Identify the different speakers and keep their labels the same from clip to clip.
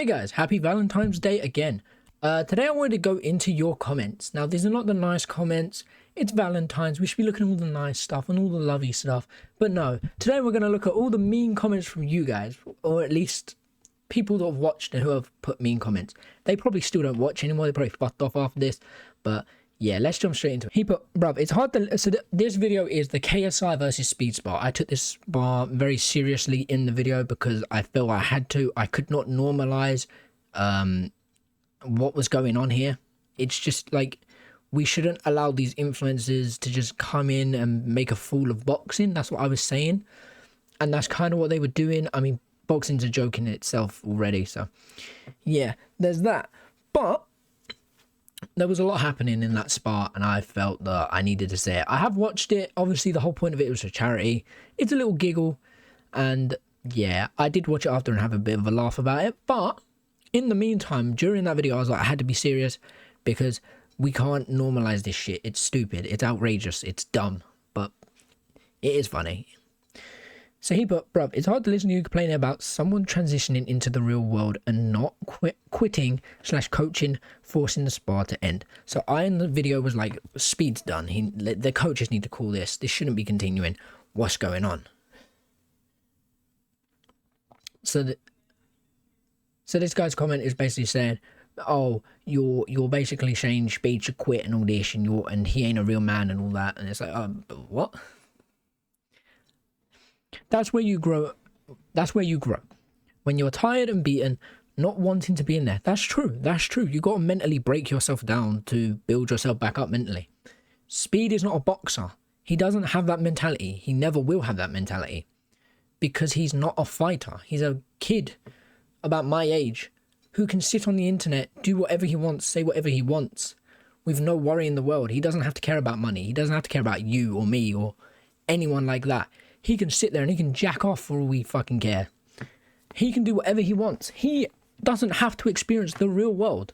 Speaker 1: Hey guys, happy Valentine's Day again. Today I wanted to go into your comments. Now these are not the nice comments. It's Valentine's. We should be looking at all the nice stuff and all the lovey stuff. But no, today we're going to look at all the mean comments from you guys. Or at least people that have watched and who have put mean comments. They probably still don't watch anymore. They probably fucked off after this. But yeah, let's jump straight into it. He put, bruv, it's hard to... So this video is the KSI versus Speed Spar. I took this bar very seriously in the video because I felt I had to. I could not normalize what was going on here. It's just like, we shouldn't allow these influencers to just come in and make a fool of boxing. That's what I was saying. And that's kind of what they were doing. I mean, boxing's a joke in itself already. So yeah, there's that. But there was a lot happening in that spot, and I felt that I needed to say it. I have watched it. Obviously, the whole point of it was for charity. It's a little giggle, and yeah, I did watch it after and have a bit of a laugh about it. But in the meantime, during that video, I was like, I had to be serious because we can't normalize this shit. It's stupid. It's outrageous. It's dumb, but it is funny. So he put, bruv, it's hard to listen to you complaining about someone transitioning into the real world and not quitting / coaching, forcing the spar to end. So I in the video was like, Speed's done. The coaches need to call this. This shouldn't be continuing. What's going on? So this guy's comment is basically saying, oh, you're basically saying Speed should quit and all this, and he ain't a real man and all that. And it's like, what? That's where you grow. That's where you grow. When you're tired and beaten, not wanting to be in there. That's true. That's true. You got to mentally break yourself down to build yourself back up mentally. Speed is not a boxer. He doesn't have that mentality. He never will have that mentality because he's not a fighter. He's a kid about my age who can sit on the internet, do whatever he wants, say whatever he wants with no worry in the world. He doesn't have to care about money. He doesn't have to care about you or me or anyone like that. He can sit there and he can jack off for all we fucking care. He can do whatever he wants. He doesn't have to experience the real world.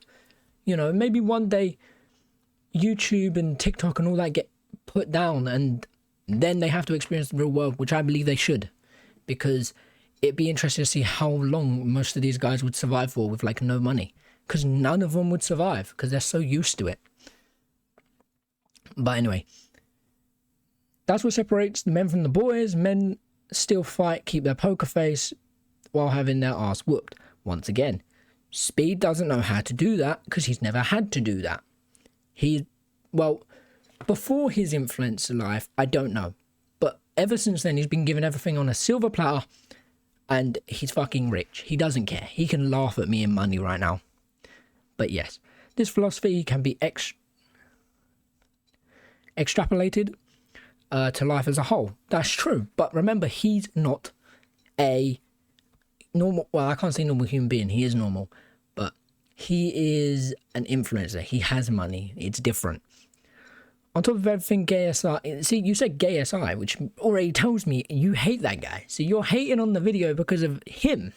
Speaker 1: You know, maybe one day YouTube and TikTok and all that get put down and then they have to experience the real world, which I believe they should. Because it'd be interesting to see how long most of these guys would survive for with like no money. Because none of them would survive because they're so used to it. But anyway, that's what separates the men from the boys. Men still fight, keep their poker face while having their ass whooped. Once again, Speed doesn't know how to do that because he's never had to do that. Well, before his influencer life, I don't know. But ever since then, he's been given everything on a silver platter and he's fucking rich. He doesn't care. He can laugh at me in money right now. But yes, this philosophy can be extrapolated to life as a whole. That's true. But remember, he's not a normal, well, I can't say normal human being. He is normal. But he is an influencer. He has money. It's different. On top of everything, gay SI, see, you said gay SI, which already tells me you hate that guy. So you're hating on the video because of him.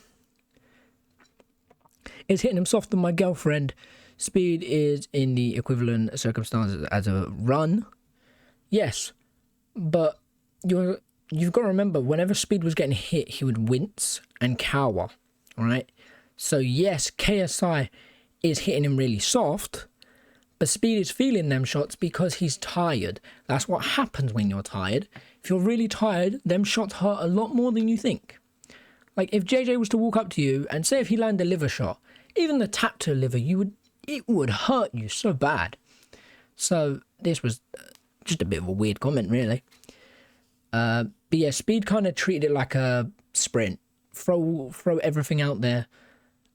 Speaker 1: It's hitting him soft on my girlfriend. Speed is in the equivalent circumstances as a run. Yes. But you've got to remember, whenever Speed was getting hit, he would wince and cower, right? So yes, KSI is hitting him really soft, but Speed is feeling them shots because he's tired. That's what happens when you're tired. If you're really tired, them shots hurt a lot more than you think. Like if JJ was to walk up to you and say if he landed a liver shot, even the tap to liver, it would hurt you so bad. So this was just a bit of a weird comment, really. But yeah, Speed kind of treated it like a sprint. Throw everything out there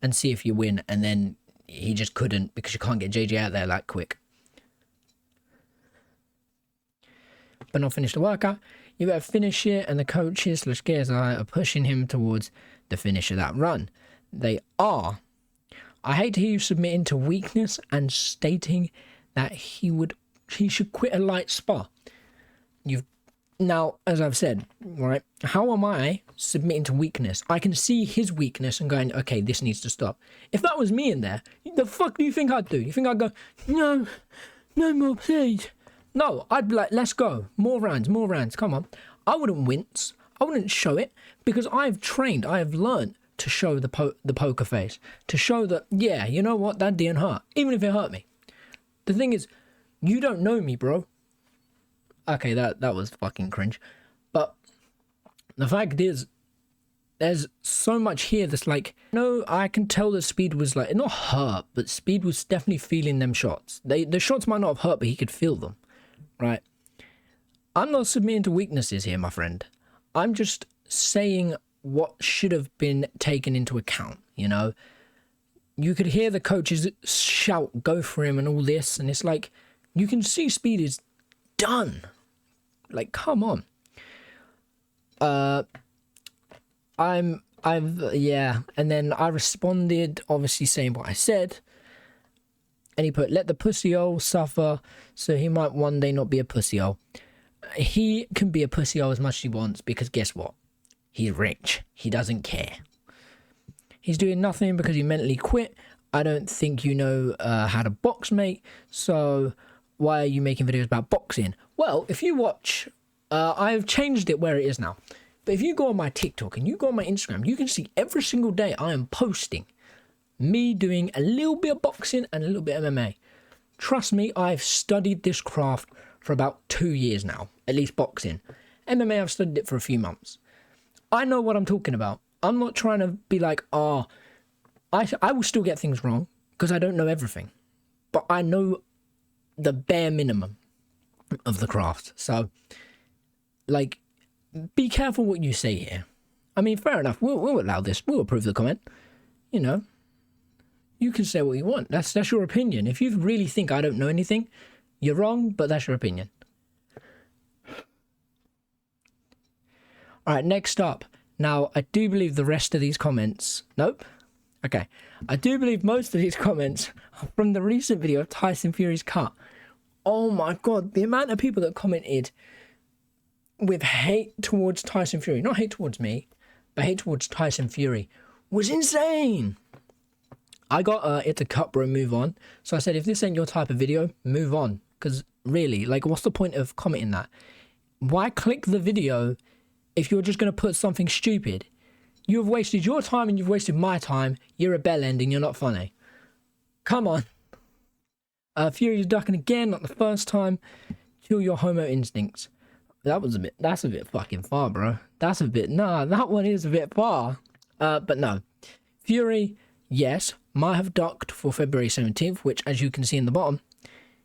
Speaker 1: and see if you win. And then he just couldn't because you can't get JJ out there that quick. But not finish the workout. You better finish it, and the coaches / KSI are pushing him towards the finish of that run. They are. I hate to hear you submitting to weakness and stating that he should quit a light spar. Now, as I've said, right, how am I submitting to weakness? I can see his weakness and going, okay, this needs to stop. If that was me in there, the fuck do you think I'd do? You think I'd go, no more, please? No, I'd be like, let's go. More rounds, come on. I wouldn't wince. I wouldn't show it because I've trained, I have learned to show the poker face, to show that, yeah, you know what, that didn't hurt, even if it hurt me. The thing is, you don't know me, bro. Okay, that was fucking cringe. But the fact is, there's so much here that's like, no, I can tell that Speed was like, not hurt, but Speed was definitely feeling them shots. The shots might not have hurt, but he could feel them, right? I'm not submitting to weaknesses here, my friend. I'm just saying what should have been taken into account, you know? You could hear the coaches shout, go for him and all this, and it's like, you can see Speed is done. Like, come on. Yeah, and then I responded, obviously saying what I said, and he put, let the pussy-hole suffer, so he might one day not be a pussy-hole. He can be a pussy-hole as much as he wants, because guess what? He's rich. He doesn't care. He's doing nothing because he mentally quit. I don't think you know how to box, mate, so why are you making videos about boxing? Well, if you watch, I've changed it where it is now. But if you go on my TikTok and you go on my Instagram, you can see every single day I am posting me doing a little bit of boxing and a little bit of MMA. Trust me, I've studied this craft for about 2 years now, at least boxing. MMA, I've studied it for a few months. I know what I'm talking about. I'm not trying to be like, I will still get things wrong because I don't know everything. But I know the bare minimum of the craft. So, like, be careful what you say here. I mean, fair enough. We'll allow this. We'll approve the comment. You know, you can say what you want. That's your opinion. If you really think I don't know anything, you're wrong, but that's your opinion. All right, next up. Now, I do believe the rest of these comments... Nope. Okay. I do believe most of these comments are from the recent video of Tyson Fury's cut. Oh my God, the amount of people that commented with hate towards Tyson Fury, not hate towards me, but hate towards Tyson Fury, was insane. I got it's a cut, bro, move on. So I said, if this ain't your type of video, move on. Because really, like, what's the point of commenting that? Why click the video if you're just going to put something stupid? You've wasted your time and you've wasted my time. You're a bell end and you're not funny. Come on. Fury's ducking again, not the first time. Kill your homo instincts. That's a bit fucking far, bro. That one is a bit far. But no. Fury, yes, might have ducked for February 17th, which, as you can see in the bottom,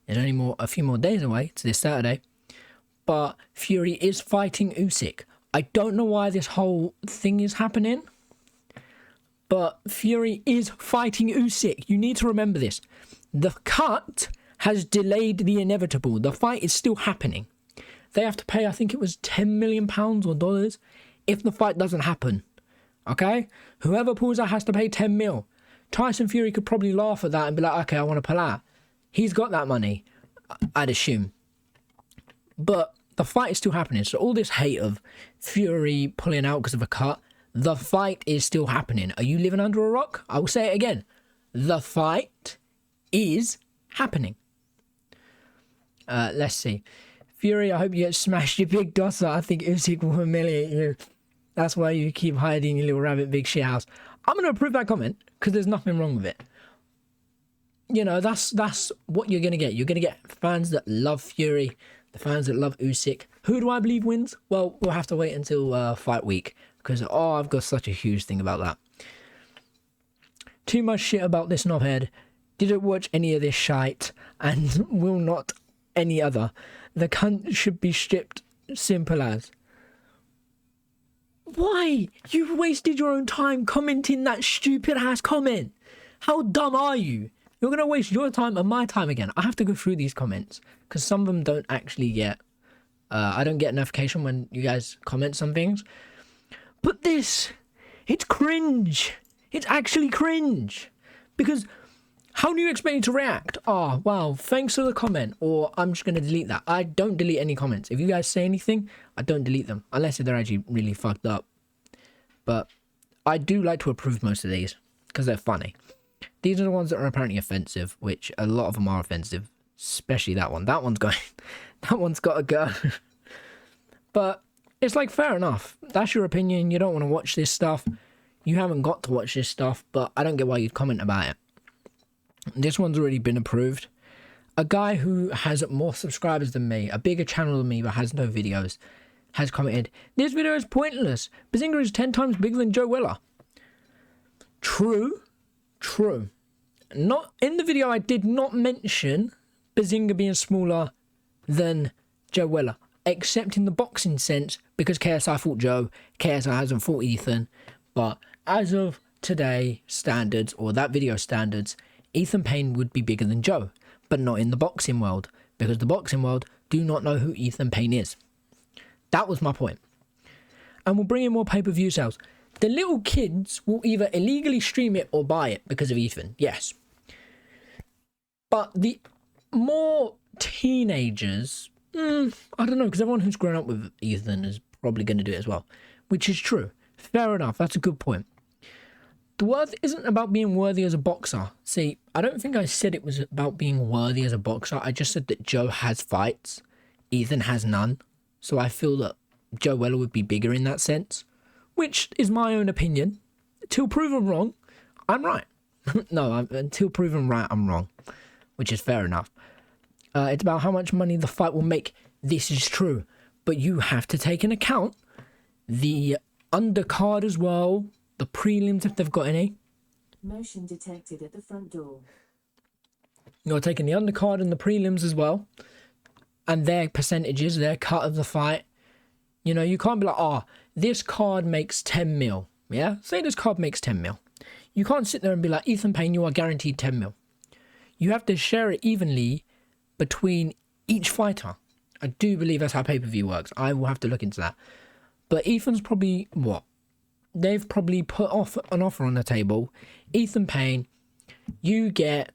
Speaker 1: is only a few more days away to this Saturday. But Fury is fighting Usyk. I don't know why this whole thing is happening, but Fury is fighting Usyk. You need to remember this. The cut has delayed the inevitable. The fight is still happening. They have to pay, I think it was £10 million or dollars if the fight doesn't happen. Okay? Whoever pulls out has to pay 10 mil. Tyson Fury could probably laugh at that and be like, okay, I want to pull out. He's got that money, I'd assume. But the fight is still happening. So all this hate of Fury pulling out because of a cut, the fight is still happening. Are you living under a rock? I will say it again. The fight is happening. Let's see. Fury, I hope you get smashed, you big dosser. I think Usyk will humiliate you. That's why you keep hiding your little rabbit big shit house. I'm going to approve that comment because there's nothing wrong with it. You know, that's what you're going to get. You're going to get fans that love Fury, the fans that love Usyk. Who do I believe wins? Well, we'll have to wait until fight week because, I've got such a huge thing about that. Too much shit about this knobhead. Didn't watch any of this shite and will not any other. The cunt should be stripped. Simple as. Why? You've wasted your own time commenting that stupid ass comment. How dumb are you? You're going to waste your time and my time again. I have to go through these comments because some of them don't actually get... I don't get a notification when you guys comment some things. But this, it's cringe. It's actually cringe. Because... how do you expect me to react? Oh, wow, thanks for the comment. Or I'm just going to delete that. I don't delete any comments. If you guys say anything, I don't delete them. Unless they're actually really fucked up. But I do like to approve most of these. Because they're funny. These are the ones that are apparently offensive. Which a lot of them are offensive. Especially that one. That one's going... that one's got to go. But it's like, fair enough. That's your opinion. You don't want to watch this stuff. you haven't got to watch this stuff, but I don't get why you'd comment about it. This one's already been approved. A guy who has more subscribers than me, a bigger channel than me, but has no videos, has commented, "This video is pointless. Bazinga is 10 times bigger than Joe Weller." True. Not in the video, I did not mention Bazinga being smaller than Joe Weller, except in the boxing sense, because KSI fought Joe, KSI hasn't fought Ethan. But as of today standards, or that video standards, Ethan Payne would be bigger than Joe, but not in the boxing world, because the boxing world do not know who Ethan Payne is. That was my point. And we'll bring in more pay-per-view sales. The little kids will either illegally stream it or buy it because of Ethan, yes. But the more teenagers, I don't know, because everyone who's grown up with Ethan is probably going to do it as well, which is true. Fair enough, that's a good point. The worth isn't about being worthy as a boxer. See, I don't think I said it was about being worthy as a boxer. I just said that Joe has fights, Ethan has none. So I feel that Joe Weller would be bigger in that sense, which is my own opinion. Till proven wrong, I'm right. No, until proven right, I'm wrong, which is fair enough. It's about how much money the fight will make. This is true, but you have to take into account the undercard as well, the prelims if they've got any.
Speaker 2: Motion detected at the front door.
Speaker 1: You're taking the undercard and the prelims as well, and their percentages, their cut of the fight. You know, you can't be like, oh, this card makes 10 mil. Yeah? Say this card makes 10 mil. You can't sit there and be like, Ethan Payne, you are guaranteed 10 mil. You have to share it evenly between each fighter. I do believe that's how pay-per-view works. I will have to look into that. But Ethan's probably, what? They've probably put off an offer on the table. Ethan Payne, you get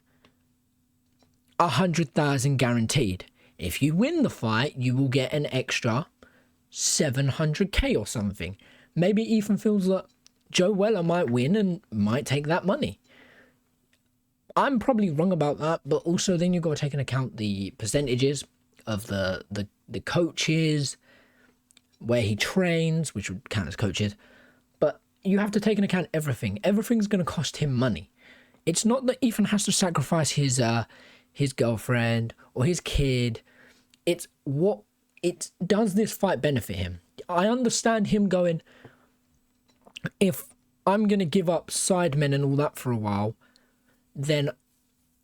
Speaker 1: 100,000 guaranteed. If you win the fight, you will get an extra 700k or something. Maybe Ethan feels that Joe Weller might win and might take that money. I'm probably wrong about that, but also then you've got to take into account the percentages of the coaches, where he trains, which would count as coaches. But you have to take into account everything. Everything's going to cost him money. It's not that Ethan has to sacrifice his girlfriend or his kid. It's what does this fight benefit him? I understand him going, if I'm going to give up sidemen and all that for a while, then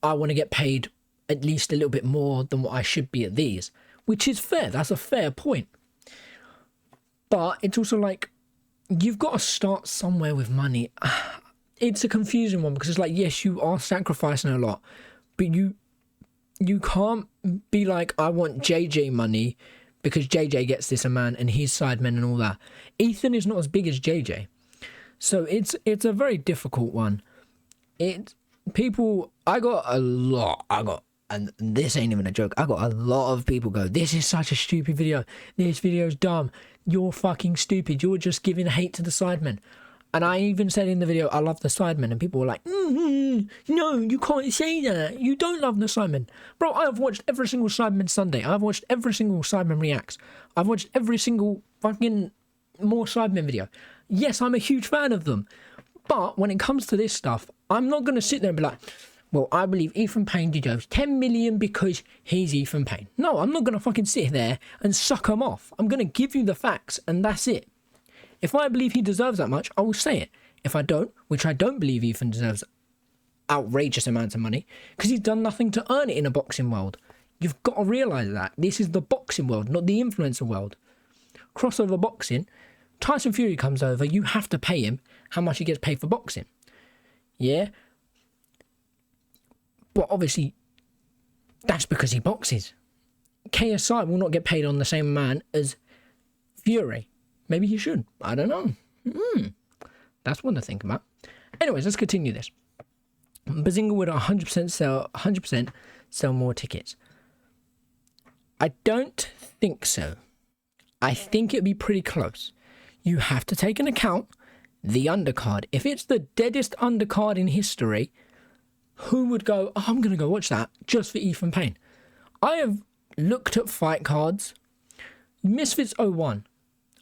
Speaker 1: I want to get paid at least a little bit more than what I should be at these, which is fair. That's a fair point. But it's also like, you've got to start somewhere with money. It's a confusing one because it's like, yes, you are sacrificing a lot, but you can't be like, I want JJ money because JJ gets this amount and he's sidemen and all that. Ethan is not as big as JJ. So it's a very difficult one. And this ain't even a joke, I got a lot of people go, this is such a stupid video. This video's dumb. You're fucking stupid. You're just giving hate to the sidemen. And I even said in the video, I love the sidemen. And people were like, no, you can't say that. You don't love the sidemen. Bro, I have watched every single Sidemen Sunday. I've watched every single Sidemen Reacts. I've watched every single fucking more Sidemen video. Yes, I'm a huge fan of them. But when it comes to this stuff, I'm not going to sit there and be like, well, I believe Ethan Payne deserves 10 million because he's Ethan Payne. No, I'm not going to fucking sit there and suck him off. I'm going to give you the facts and that's it. If I believe he deserves that much, I will say it. If I don't, which I don't believe Ethan deserves outrageous amounts of money, because he's done nothing to earn it in a boxing world. You've got to realise that. This is the boxing world, not the influencer world. Crossover boxing, Tyson Fury comes over, you have to pay him how much he gets paid for boxing. Yeah? But obviously, that's because he boxes. KSI will not get paid on the same amount as Fury. Maybe he should. I don't know. That's one to think about. Anyways, let's continue this. Bazinga would 100% sell more tickets. I don't think so. I think it'd be pretty close. You have to take into account the undercard. If it's the deadest undercard in history, who would go, oh, I'm going to go watch that just for Ethan Payne? I have looked at fight cards. Misfits 01.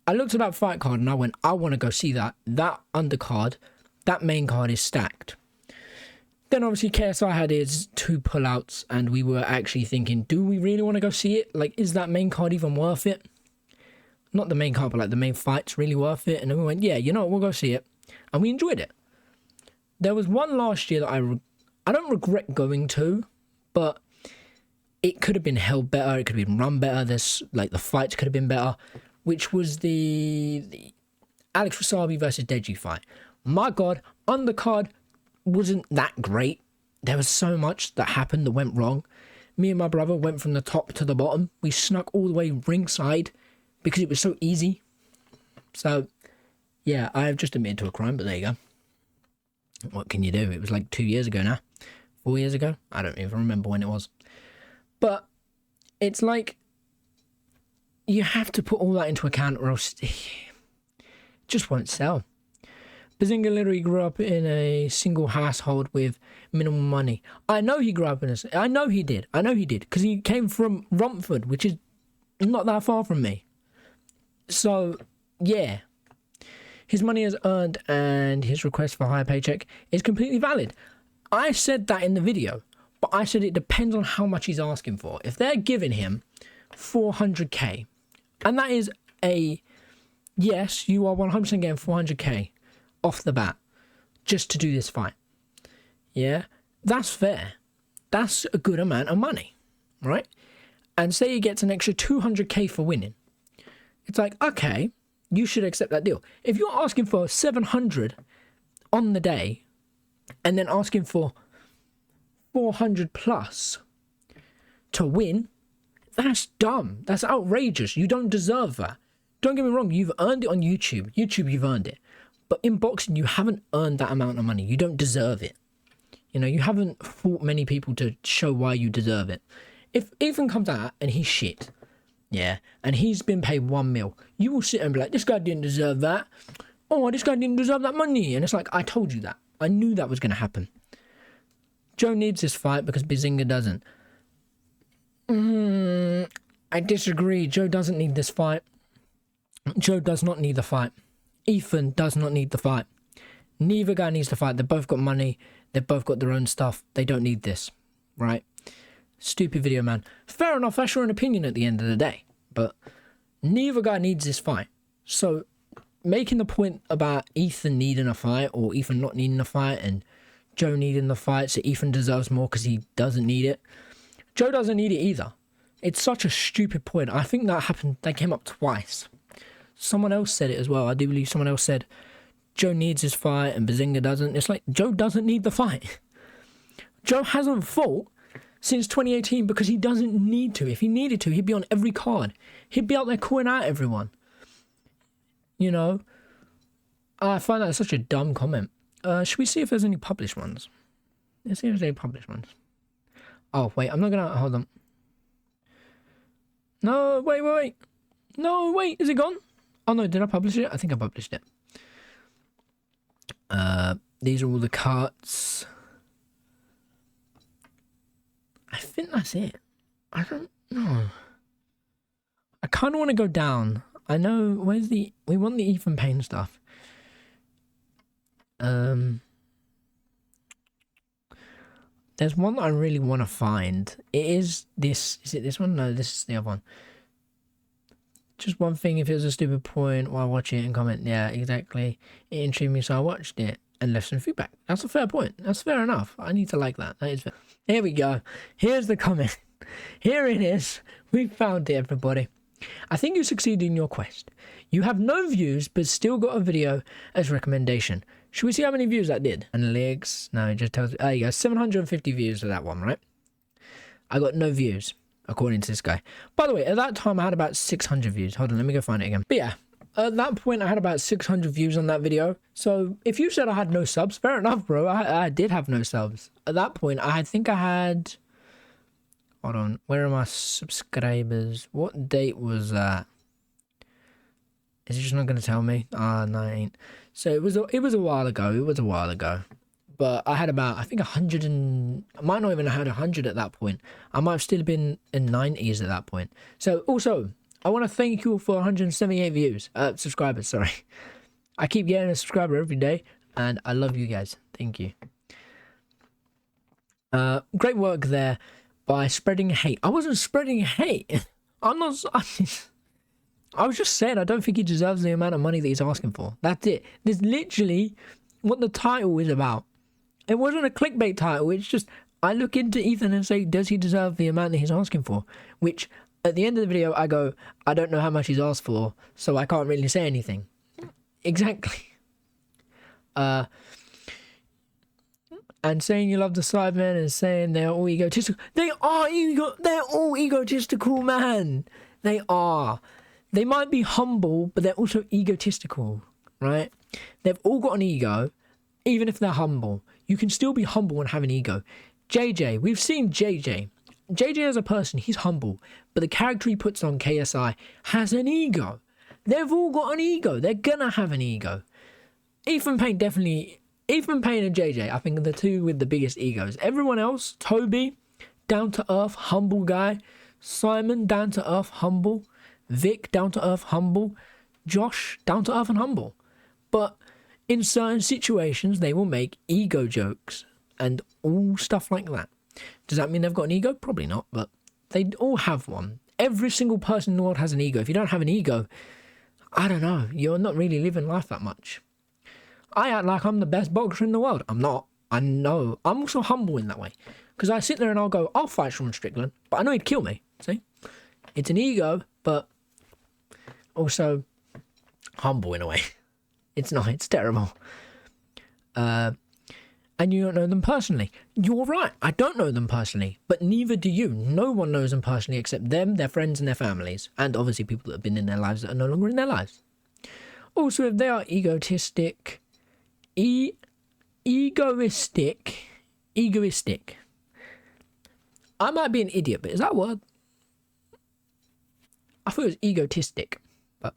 Speaker 1: I looked at that fight card and I went, I want to go see that. That undercard that main card is stacked. Then obviously KSI had his 2 pullouts, and we were actually thinking, do we really want to go see it? Like, is that main card even worth it? Not the main card, but like the main fight's really worth it. And then we went, yeah, you know what, we'll go see it. And we enjoyed it. There was one last year that I don't regret going to, but it could have been held better. It could have been run better. There's like the fights could have been better, which was the Alex Wasabi versus Deji fight. My God, undercard wasn't that great. There was so much that happened that went wrong. Me and my brother went from the top to the bottom. We snuck all the way ringside because it was so easy. So, yeah, I have just admitted to a crime, but there you go. What can you do? It was like 2 years ago now. 4 years ago? I don't even remember when it was. But it's like you have to put all that into account or else it just won't sell. Bazinga literally grew up in a single household with minimal money. I know he grew up in a... I know he did. Because he came from Romford, which is not that far from me. So, yeah. His money is earned and his request for a higher paycheck is completely valid. I said that in the video, but I said it depends on how much he's asking for. If they're giving him 400k, and that is a... Yes, you are 100% getting 400k off the bat just to do this fight. Yeah, that's fair. That's a good amount of money, right? And say he gets an extra 200k for winning. It's like, okay, you should accept that deal. If you're asking for 700 on the day and then asking for 400 plus to win, that's dumb. That's outrageous. You don't deserve that. Don't get me wrong, you've earned it on YouTube. YouTube, you've earned it. But in boxing, you haven't earned that amount of money. You don't deserve it. You know, you haven't fought many people to show why you deserve it. If Ethan comes out and he's shit, yeah, and he's been paid 1 mil, you will sit and be like, this guy didn't deserve that. Oh, this guy didn't deserve that money. And it's like, I told you that. I knew that was going to happen. Joe needs this fight because Bazinga doesn't. I disagree. Joe doesn't need this fight. Joe does not need the fight. Ethan does not need the fight. Neither guy needs the fight. They've both got money. They've both got their own stuff. They don't need this, right? Stupid video, man. Fair enough, that's your own opinion at the end of the day. But neither guy needs this fight. So making the point about Ethan needing a fight or Ethan not needing a fight and Joe needing the fight so Ethan deserves more because he doesn't need it. Joe doesn't need it either. It's such a stupid point. I think that came up twice. Someone else said it as well. I do believe someone else said Joe needs his fight and Bazinga doesn't. It's like, Joe doesn't need the fight. Joe hasn't fought since 2018 because he doesn't need to. If he needed to, he'd be on every card. He'd be out there calling out everyone. You know? I find that such a dumb comment. Should we see if there's any published ones? Let's see if there's any published ones. Oh, wait, I'm not gonna... Hold on. No, wait. No, wait, is it gone? Oh no, did I publish it? I think I published it. These are all the cuts. I think that's it. I don't know. I kind of want to go down. I know, we want the Ethan Payne stuff. There's one that I really want to find. It is this. Is it this one? No, this is the other one. Just one thing, if it was a stupid point while watching it and comment, yeah, exactly. It intrigued me, so I watched it and left some feedback. That's a fair point. That's fair enough. I need to like that. That is fair. Here we go. Here's the comment. Here it is. We found it, everybody. I think you succeeded in your quest. You have no views, but still got a video as recommendation. Should we see how many views that did? Analytics. No, it just tells me. There you go. 750 views for that one, right? I got no views, according to this guy. By the way, at that time, I had about 600 views. Hold on, let me go find it again. But yeah, at that point, I had about 600 views on that video. So if you said I had no subs, fair enough, bro. I did have no subs. At that point, I think I had... Hold on, where are my subscribers? What date was that? Is it just not going to tell me? Ah, no, it ain't. So it was a while ago. But I had about, I think 100 and... I might not even have had 100 at that point. I might have still been in 90s at that point. So also, I want to thank you for 178 views. Subscribers, sorry. I keep getting a subscriber every day. and I love you guys. Thank you. Great work there by spreading hate. I wasn't spreading hate. I'm not. I was just saying I don't think he deserves the amount of money that he's asking for. That's it. This is literally what the title is about. It wasn't a clickbait title. It's just I look into Ethan and say, does he deserve the amount that he's asking for? Which at the end of the video, I go, I don't know how much he's asked for, so I can't really say anything. Exactly. And saying you love the Sidemen and saying they're all egotistical. They're all egotistical, man. They are. They might be humble, but they're also egotistical, right? They've all got an ego, even if they're humble. You can still be humble and have an ego. JJ, we've seen JJ. JJ as a person, he's humble, but the character he puts on KSI has an ego. They've all got an ego. They're gonna have an ego. Ethan Payne and JJ, I think, are the two with the biggest egos. Everyone else, Toby, down to earth, humble guy. Simon, down to earth, humble. Vic, down to earth, humble. Josh, down to earth and humble. But in certain situations, they will make ego jokes and all stuff like that. Does that mean they've got an ego? Probably not, but they all have one. Every single person in the world has an ego. If you don't have an ego, I don't know, you're not really living life that much. I act like I'm the best boxer in the world. I'm not. I know. I'm also humble in that way. Because I sit there and I'll go, I'll fight Sean Strickland, but I know he'd kill me. See? It's an ego, but also humble in a way. It's not. It's terrible. And you don't know them personally. You're right. I don't know them personally, but neither do you. No one knows them personally except them, their friends, and their families. And obviously people that have been in their lives that are no longer in their lives. Also, if they are egoistic. I might be an idiot, but is that a word? I thought it was egotistic, but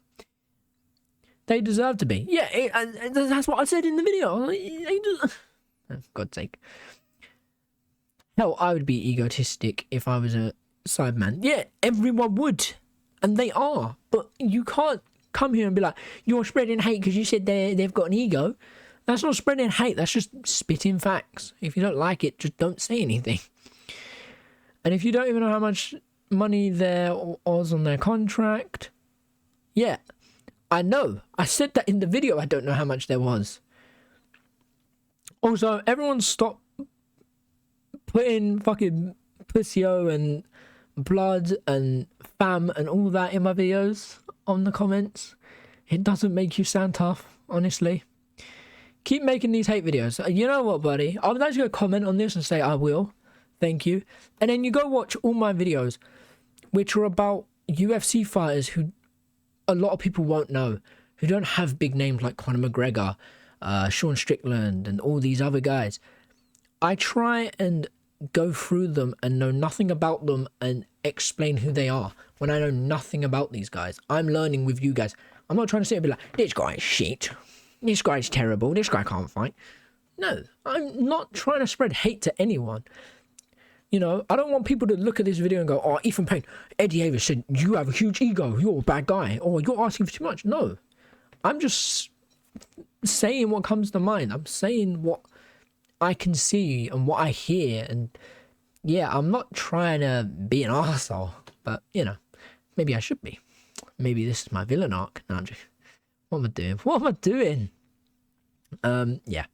Speaker 1: they deserve to be. Yeah, that's what I said in the video. For God's sake. Hell, I would be egotistic if I was a Sideman. Yeah, everyone would. And they are. But you can't come here and be like, you're spreading hate because you said they've got an ego. That's not spreading hate. That's just spitting facts. If you don't like it, just don't say anything. And if you don't even know how much money there was on their contract, yeah, I know. I said that in the video. I don't know how much there was. Also, everyone stop putting fucking pussyo and blood and fam and all that in my videos on the comments. It doesn't make you sound tough, honestly. Keep making these hate videos. You know what, buddy? I was actually going to comment on this and say I will. Thank you. And then you go watch all my videos, which are about UFC fighters who a lot of people won't know, who don't have big names like Conor McGregor, Sean Strickland, and all these other guys. I try and go through them and know nothing about them and explain who they are when I know nothing about these guys. I'm learning with you guys. I'm not trying to sit and be like, this guy is shit. This guy's terrible. This guy can't fight. No, I'm not trying to spread hate to anyone. You know, I don't want people to look at this video and go, oh, Ethan Payne, Eddie Avis said, you have a huge ego. You're a bad guy. Or you're asking for too much. No, I'm just saying what comes to mind. I'm saying what I can see and what I hear. And yeah, I'm not trying to be an arsehole. But, you know, maybe I should be. Maybe this is my villain arc. No, I'm just... What am I doing? What am I doing? Yeah.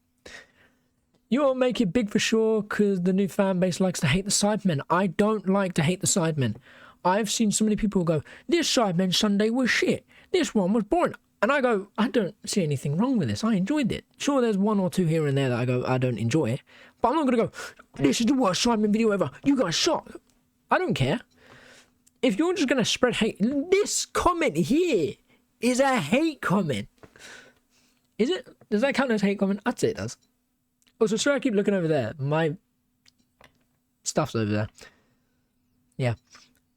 Speaker 1: You won't make it big for sure because the new fan base likes to hate the Sidemen. I don't like to hate the Sidemen. I've seen so many people go, this Sidemen Sunday was shit. This one was boring. And I go, I don't see anything wrong with this. I enjoyed it. Sure, there's one or two here and there that I go, I don't enjoy it. But I'm not going to go, this is the worst Sidemen video ever. You guys suck. I don't care. If you're just going to spread hate, this comment here is a hate comment. Is it? Does that count as hate comment? I'd say it does. Also, sorry I keep looking over there. My stuff's over there. Yeah,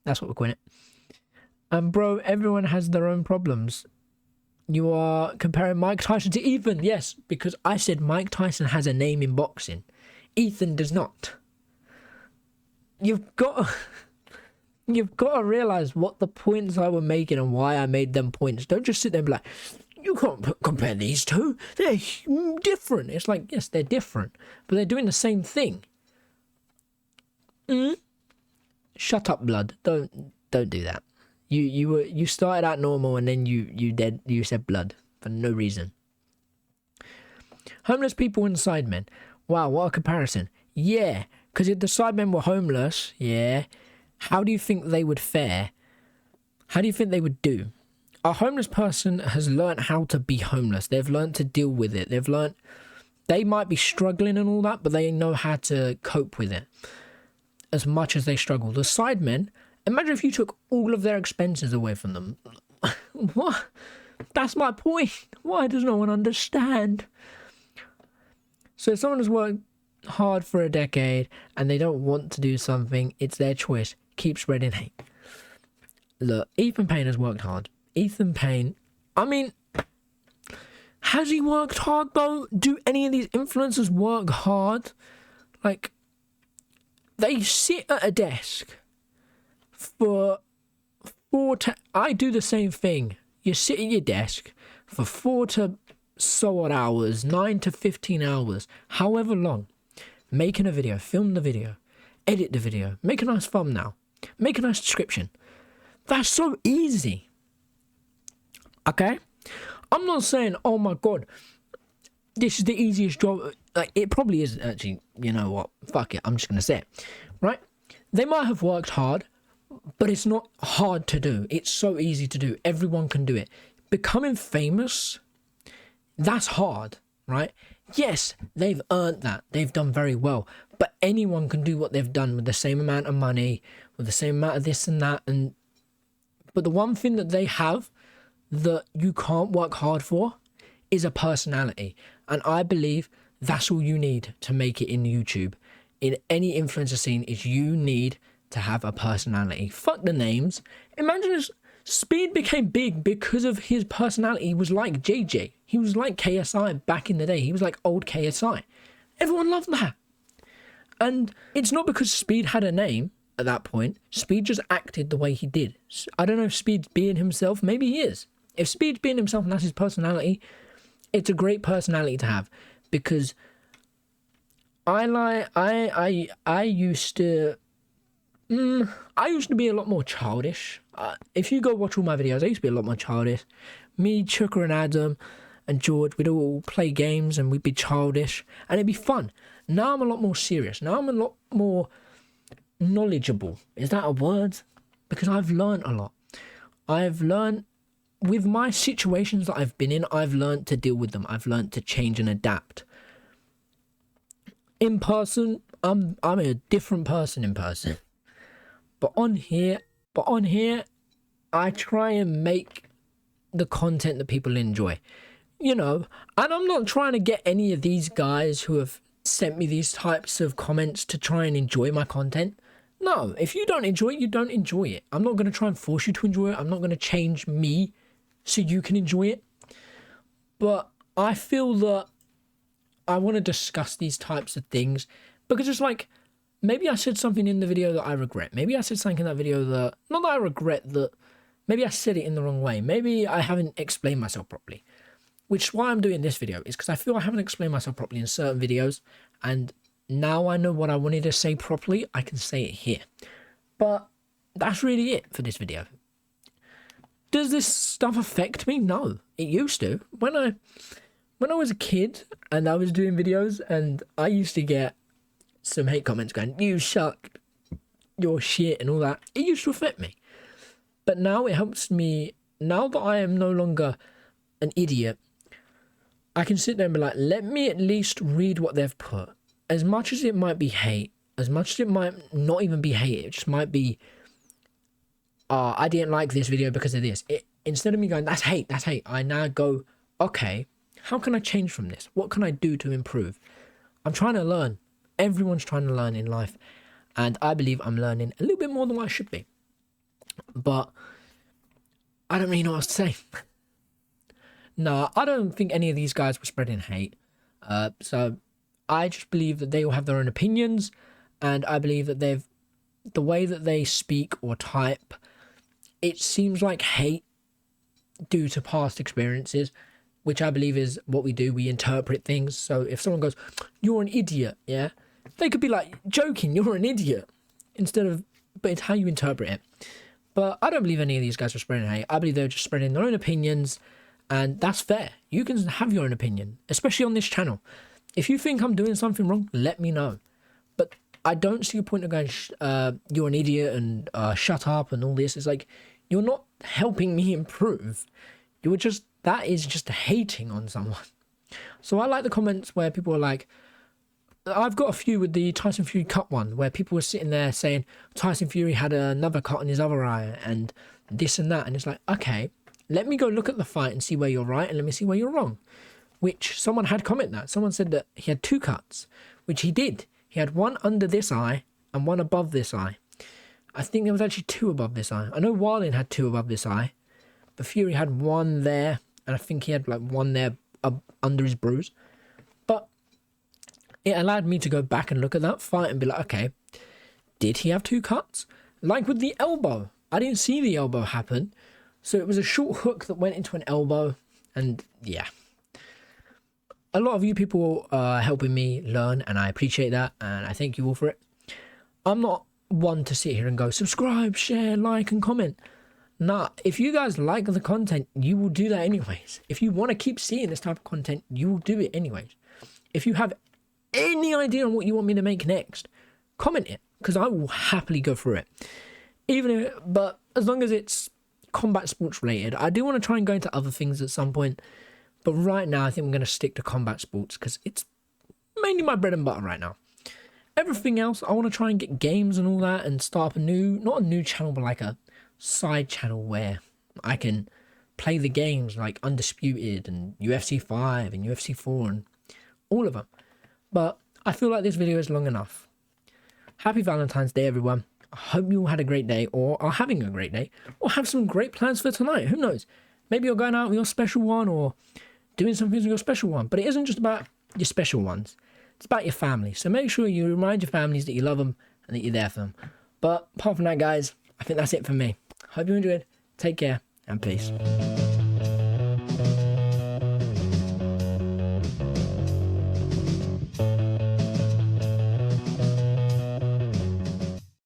Speaker 1: that's what we're calling it. And bro, everyone has their own problems. You are comparing Mike Tyson to Ethan. Yes, because I said Mike Tyson has a name in boxing. Ethan does not. You've got to realize what the points I were making and why I made them points. Don't just sit there and be like, you can't compare these two. They're different. It's like, yes, they're different, but they're doing the same thing. Shut up, blood. Don't do that. You started out normal and then you said blood for no reason. Homeless people and sidemen. Wow, what a comparison. Yeah, because if the sidemen were homeless, yeah, how do you think they would fare? How do you think they would do? A homeless person has learnt how to be homeless. They've learnt to deal with it. They might be struggling and all that, but they know how to cope with it as much as they struggle. The sidemen, imagine if you took all of their expenses away from them. What? That's my point. Why does no one understand? So if someone has worked hard for a decade and they don't want to do something, it's their choice. Keep spreading hate. Look, Ethan Payne has worked hard. Ethan Payne, I mean, has he worked hard though? Do any of these influencers work hard? Like, they sit at a desk for I do the same thing. You sit at your desk for 4 to so odd hours, 9 to 15 hours, however long, making a video, film the video, edit the video, make a nice thumbnail, make a nice description. That's so easy. Okay? I'm not saying, oh my god, this is the easiest job. Like, it probably isn't actually. You know what? Fuck it. I'm just going to say it. Right? They might have worked hard, but it's not hard to do. It's so easy to do. Everyone can do it. Becoming famous, that's hard, right? Yes, they've earned that. They've done very well. But anyone can do what they've done with the same amount of money, with the same amount of this and that. But the one thing that they have that you can't work hard for is a personality. And I believe that's all you need to make it in YouTube. In any influencer scene, is you need to have a personality. Fuck the names. Imagine if Speed became big because of his personality. He was like JJ. He was like KSI back in the day. He was like old KSI. Everyone loved that. And it's not because Speed had a name at that point. Speed just acted the way he did. I don't know if Speed's being himself. Maybe he is. If Speed's being himself and that's his personality, it's a great personality to have. Because I used to be a lot more childish. If you go watch all my videos, I used to be a lot more childish. Me, Chuka and Adam and George, we'd all play games and we'd be childish and it'd be fun. Now I'm a lot more serious. Now I'm a lot more knowledgeable. Is that a word? Because I've learned a lot. I've learned with my situations that I've been in, I've learned to deal with them. I've learned to change and adapt. In person, I'm a different person in person. But on here, I try and make the content that people enjoy. You know, and I'm not trying to get any of these guys who have sent me these types of comments to try and enjoy my content. No, if you don't enjoy it, you don't enjoy it. I'm not going to try and force you to enjoy it. I'm not going to change me so you can enjoy it. But I feel that I want to discuss these types of things because it's like, maybe I said something in the video that I regret. Maybe I said something in that video that, not that I regret, that maybe I said it in the wrong way. Maybe I haven't explained myself properly. Which is why I'm doing this video, is because I feel I haven't explained myself properly in certain videos. And now I know what I wanted to say properly, I can say it here. But that's really it for this video. Does this stuff affect me? No, it used to. When I was a kid and I was doing videos and I used to get some hate comments going, you suck, you're shit and all that, it used to affect me. But now it helps me, now that I am no longer an idiot, I can sit there and be like, let me at least read what they've put. As much as it might be hate, as much as it might not even be hate, it just might be, I didn't like this video because of this. Instead of me going, that's hate, I now go, okay, how can I change from this? What can I do to improve? I'm trying to learn. Everyone's trying to learn in life. And I believe I'm learning a little bit more than what I should be. But I don't really know what else to say. No, I don't think any of these guys were spreading hate. So I just believe that they all have their own opinions. And I believe that the way that they speak or type, it seems like hate due to past experiences. which I believe is what we do. We interpret things. So if someone goes, "You're an idiot," yeah, they could be like joking, "You're an idiot," instead of, but it's how you interpret it. But I don't believe any of these guys are spreading hate. I believe they're just spreading their own opinions, and that's fair. You can have your own opinion, especially on this channel. If you think I'm doing something wrong, let me know. But I don't see a point of going, "You're an idiot," and "shut up," and all this. It's like, you're not helping me improve. That is just hating on someone. So I like the comments where people are like, I've got a few with the Tyson Fury cut one, where people were sitting there saying Tyson Fury had another cut in his other eye and this and that. And it's like, okay, let me go look at the fight and see where you're right, and let me see where you're wrong. Which someone had comment that. Someone said that he had 2 cuts, which he did. He had one under this eye and one above this eye. I think there was actually 2 above this eye. I know Wilding had 2 above this eye, but Fury had 1 there, and I think he had like 1 there under his bruise. But it allowed me to go back and look at that fight and be like, okay, did he have 2 cuts? Like with the elbow, I didn't see the elbow happen, so it was a short hook that went into an elbow, and yeah. A lot of you people are helping me learn, and I appreciate that, and I thank you all for it. I'm not one to sit here and go, subscribe, share, like, and comment. Nah, if you guys like the content, you will do that anyways. If you want to keep seeing this type of content, you will do it anyways. If you have any idea on what you want me to make next, comment it, because I will happily go through it. But as long as it's combat sports related, I do want to try and go into other things at some point. But right now, I think I'm going to stick to combat sports, because it's mainly my bread and butter right now. Everything else, I want to try and get games and all that, and start up not a new channel, but like a side channel where I can play the games like Undisputed and UFC 5 and UFC 4 and all of them. But I feel like this video is long enough. Happy Valentine's Day, everyone. I hope you all had a great day, or are having a great day, or have some great plans for tonight. Who knows? Maybe you're going out with your special one, or doing some things with your special one. But it isn't just about your special ones. It's about your family. So make sure you remind your families that you love them and that you're there for them. But apart from that, guys, I think that's it for me. Hope you enjoyed. Take care and peace.